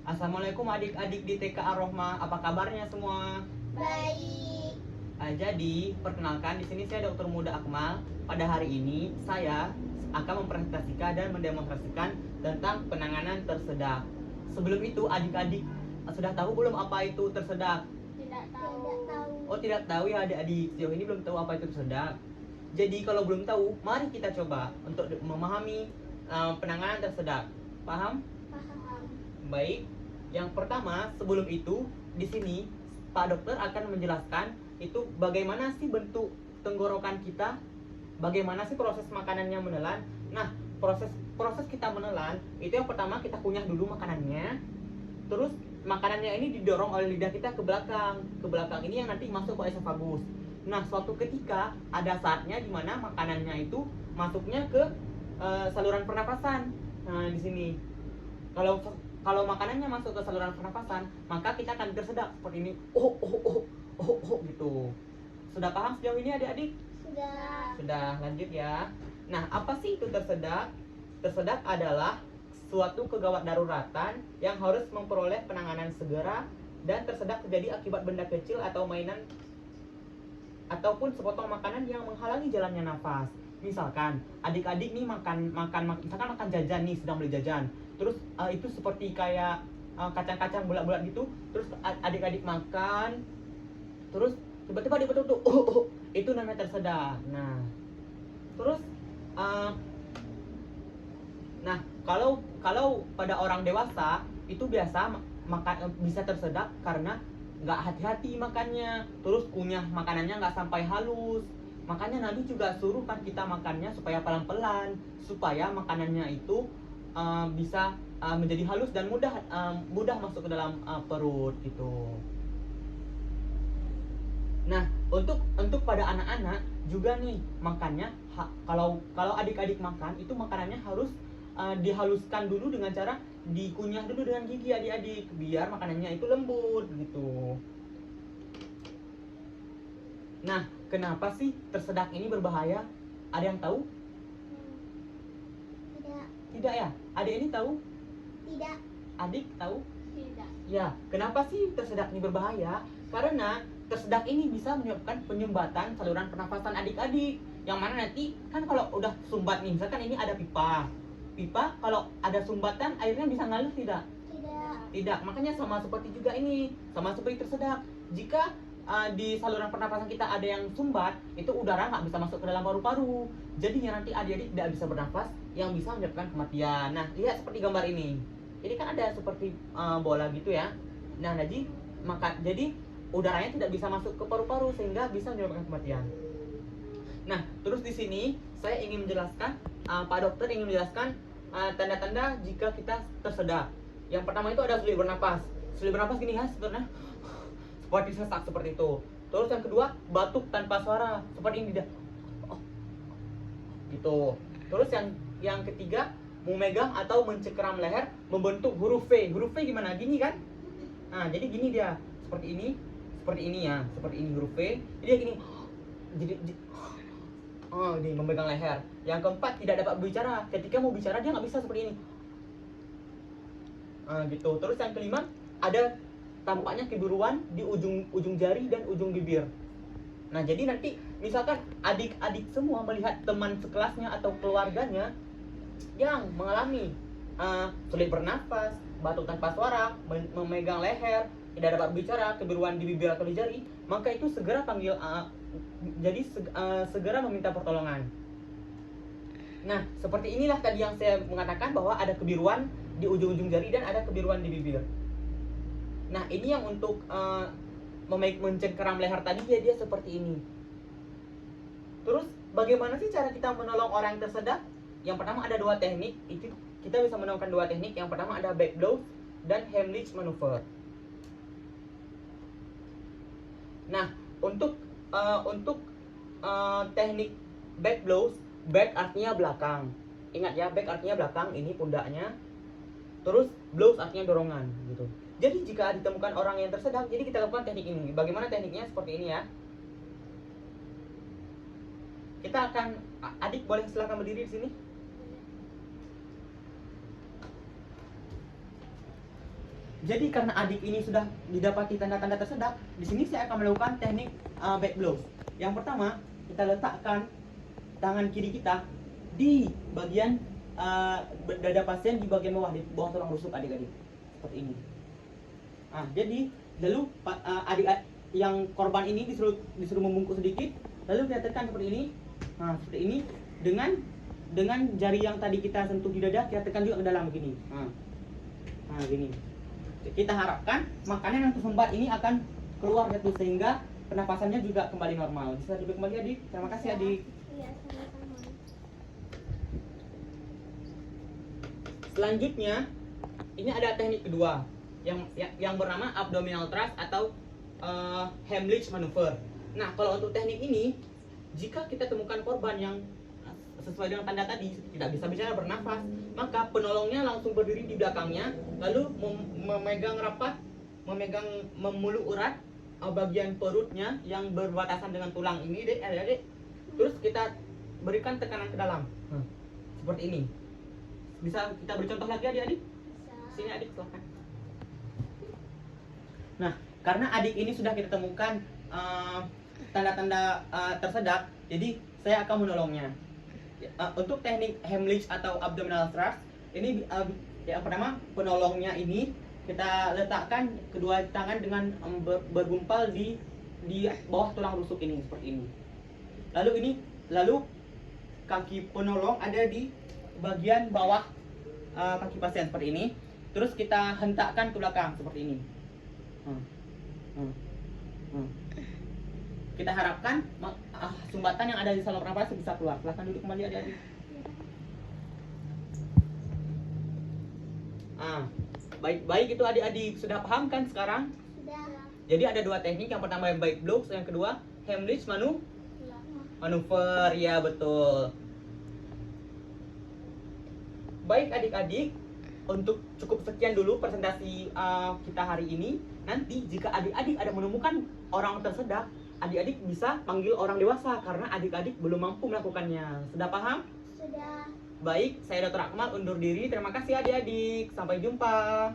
Assalamualaikum adik-adik di TK Ar-Rohmah, apa kabarnya semua? Baik. Jadi, perkenalkan di sini saya Dr. Muda Akmal. Pada hari ini saya akan mempresentasikan dan mendemonstrasikan tentang penanganan tersedak. Sebelum itu, adik-adik sudah tahu belum apa itu tersedak? Tidak tahu. Oh, tidak tahu ya adik-adik. Sejauh ini belum tahu apa itu tersedak. Jadi, kalau belum tahu, mari kita coba untuk memahami penanganan tersedak. Paham? Paham. Baik, yang pertama sebelum itu di sini Pak Dokter akan menjelaskan itu bagaimana sih bentuk tenggorokan kita, bagaimana sih proses makanannya menelan. Nah, proses kita menelan itu yang pertama kita kunyah dulu makanannya, terus makanannya ini didorong oleh lidah kita ke belakang ini yang nanti masuk ke esofagus. Nah, suatu ketika ada saatnya di mana makanannya itu masuknya ke saluran pernapasan. Nah, di sini kalau makanannya masuk ke saluran pernapasan, maka kita akan tersedak seperti ini. Gitu. Sudah paham sejauh ini adik-adik? Sudah. Sudah, lanjut ya. Nah, apa sih itu tersedak? Tersedak adalah suatu kegawat daruratan yang harus memperoleh penanganan segera, dan tersedak terjadi akibat benda kecil atau mainan ataupun sepotong makanan yang menghalangi jalannya nafas. Misalkan adik-adik nih misalkan makan jajan nih, sedang beli jajan. Terus itu seperti kayak kacang-kacang bulat-bulat gitu. Terus adik-adik makan, terus tiba-tiba dia betul-betul itu namanya tersedak. Nah, terus nah kalau pada orang dewasa itu biasa bisa tersedak karena nggak hati-hati makannya, terus kunyah makanannya nggak sampai halus. Makanya Nabi juga suruh kan kita makannya supaya pelan-pelan, supaya makanannya itu bisa menjadi halus dan mudah masuk ke dalam perut gitu. Nah, untuk pada anak-anak juga nih makannya kalau adik-adik makan itu makanannya harus dihaluskan dulu dengan cara dikunyah dulu dengan gigi adik-adik biar makanannya itu lembut gitu. Nah, kenapa sih tersedak ini berbahaya? Ada yang tahu? Tidak. Tidak ya? Adik ini tahu? Tidak. Adik tahu? Tidak. Ya, kenapa sih tersedak ini berbahaya? Karena tersedak ini bisa menyebabkan penyumbatan saluran pernafasan adik-adik. Yang mana nanti kan kalau udah sumbat nih, misalkan ini ada pipa. Pipa kalau ada sumbatan airnya bisa ngalir tidak? Tidak. Tidak. Makanya sama seperti juga ini, sama seperti tersedak. Jika di saluran pernapasan kita ada yang sumbat, itu udara nggak bisa masuk ke dalam paru-paru. Jadinya nanti adik-adik tidak bisa bernafas, yang bisa menyebabkan kematian. Nah, lihat seperti gambar ini. Jadi kan ada seperti bola gitu ya. Nah, jadi udaranya tidak bisa masuk ke paru-paru sehingga bisa menyebabkan kematian. Nah, terus di sini saya ingin menjelaskan, Pak Dokter ingin menjelaskan tanda-tanda jika kita tersedak. Yang pertama itu ada sulit bernapas. Sulit bernapas gini ya sebenarnya, seperti sesak seperti itu. Terus yang kedua batuk tanpa suara seperti ini dia. Gitu. Terus yang ketiga memegang atau mencengkeram leher membentuk huruf V. Huruf V gimana? Gini kan? Nah, jadi gini dia. Seperti ini ya. Seperti ini huruf V. Jadi dia gini. Jadi ini memegang leher. Yang keempat tidak dapat berbicara. Ketika mau bicara dia nggak bisa seperti ini. Gitu. Terus yang kelima ada tampaknya kebiruan di ujung jari dan ujung bibir. Nah, jadi nanti misalkan adik-adik semua melihat teman sekelasnya atau keluarganya yang mengalami sulit bernafas, batuk tanpa suara, memegang leher, tidak dapat berbicara, kebiruan di bibir atau di jari, maka itu segera segera meminta pertolongan. Nah, seperti inilah tadi yang saya mengatakan bahwa ada kebiruan di ujung-ujung jari dan ada kebiruan di bibir. Nah, ini yang untuk mencengkeram leher tadi dia seperti ini. Terus bagaimana sih cara kita menolong orang yang tersedak? Yang pertama ada dua teknik. Itu kita bisa menemukan dua teknik. Yang pertama ada back blow dan Heimlich maneuver. Nah, untuk teknik back blows, back artinya belakang. Ingat ya, back artinya belakang, ini pundaknya. Terus blows artinya dorongan gitu. Jadi jika ditemukan orang yang tersedak, jadi kita lakukan teknik ini. Bagaimana tekniknya? Seperti ini ya. Kita akan, adik boleh silakan berdiri di sini. Jadi karena adik ini sudah didapati tanda-tanda tersedak, di sini saya akan melakukan teknik back blows. Yang pertama, kita letakkan tangan kiri kita di bagian dada pasien, di bagian bawah, di bawah tulang rusuk adik-adik, seperti ini. Nah, jadi lalu adik yang korban ini disuruh membungkuk sedikit, lalu kita tekan seperti ini. Nah, seperti ini dengan jari yang tadi kita sentuh di dada, kita tekan juga ke dalam begini. Nah, gini. Kita harapkan makanan yang tersumbat ini akan keluar gitu, sehingga pernapasannya juga kembali normal. Bisa duduk kembali adik. Terima kasih adik. Iya, sama-sama. Selanjutnya, ini ada teknik kedua yang bernama abdominal thrust atau Heimlich maneuver. Nah, kalau untuk teknik ini, jika kita temukan korban yang sesuai dengan tanda tadi, tidak bisa bicara, bernafas, maka penolongnya langsung berdiri di belakangnya, lalu memegang rapat, memuluk erat bagian perutnya yang berbatasan dengan tulang ini, adik. Terus kita berikan tekanan ke dalam, seperti ini. Bisa kita beri contoh lagi adik-adik? Bisa. Sini adik, silakan. Nah, karena adik ini sudah kita temukan tanda-tanda tersedak, jadi saya akan menolongnya. Untuk teknik Heimlich atau abdominal thrust, ini yang pertama, penolongnya ini kita letakkan kedua tangan dengan bergumpal di bawah tulang rusuk ini, seperti ini. Lalu kaki penolong ada di bagian bawah kaki pasien, seperti ini. Terus kita hentakkan ke belakang seperti ini. Kita harapkan sumbatan yang ada di saluran nafas bisa keluar. Silahkan duduk kembali adik-adik. Baik itu adik-adik sudah paham kan sekarang? Sudah. Jadi ada dua teknik, yang pertama yang baik blows, yang kedua Heimlich maneuver, ya betul. Baik adik-adik, untuk cukup sekian dulu presentasi kita hari ini. Nanti jika adik-adik ada menemukan orang tersedak, adik-adik bisa panggil orang dewasa karena adik-adik belum mampu melakukannya. Sudah paham? Sudah. Baik, saya Dr. Akmal undur diri. Terima kasih adik-adik. Sampai jumpa.